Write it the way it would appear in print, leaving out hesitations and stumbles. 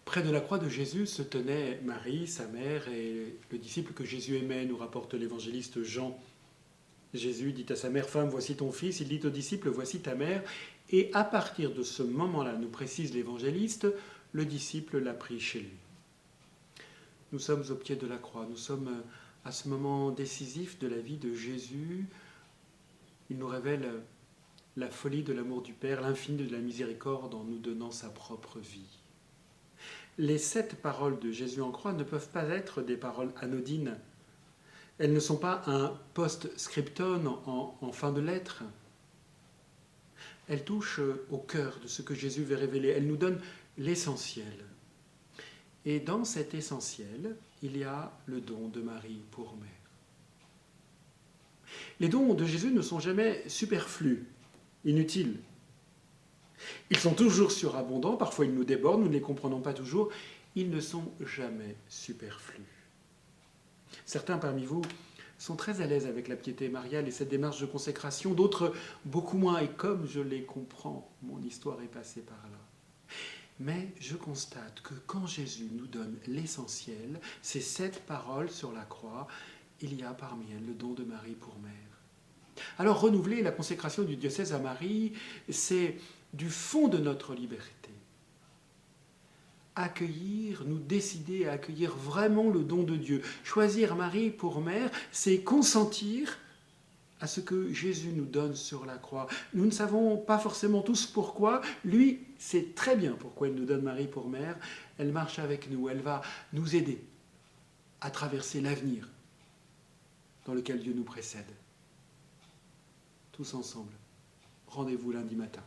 Près de la croix de Jésus se tenaient Marie, sa mère, et le disciple que Jésus aimait, nous rapporte l'évangéliste Jean. Jésus dit à sa mère, « Femme, voici ton fils », il dit au disciple, « Voici ta mère ». Et à partir de ce moment-là, nous précise l'évangéliste, le disciple l'a pris chez lui. Nous sommes au pied de la croix, nous sommes à ce moment décisif de la vie de Jésus. Il nous révèle la folie de l'amour du Père, l'infini de la miséricorde en nous donnant sa propre vie. Les 7 paroles de Jésus en croix ne peuvent pas être des paroles anodines. Elles ne sont pas un post-scriptum en fin de lettre. Elles touchent au cœur de ce que Jésus veut révéler. Elles nous donnent l'essentiel. Et dans cet essentiel, il y a le don de Marie pour mère. Les dons de Jésus ne sont jamais superflus, inutiles. Ils sont toujours surabondants, parfois ils nous débordent, nous ne les comprenons pas toujours. Ils ne sont jamais superflus. Certains parmi vous sont très à l'aise avec la piété mariale et cette démarche de consécration, d'autres beaucoup moins, et comme je les comprends, mon histoire est passée par là. Mais je constate que quand Jésus nous donne l'essentiel, ces 7 paroles sur la croix, il y a parmi elles le don de Marie pour mère. Alors renouveler la consécration du diocèse à Marie, c'est du fond de notre liberté. Accueillir, nous décider à accueillir vraiment le don de Dieu. Choisir Marie pour mère, c'est consentir à ce que Jésus nous donne sur la croix. Nous ne savons pas forcément tous pourquoi. Lui sait très bien pourquoi il nous donne Marie pour mère. Elle marche avec nous, elle va nous aider à traverser l'avenir dans lequel Dieu nous précède. Tous ensemble, rendez-vous lundi matin.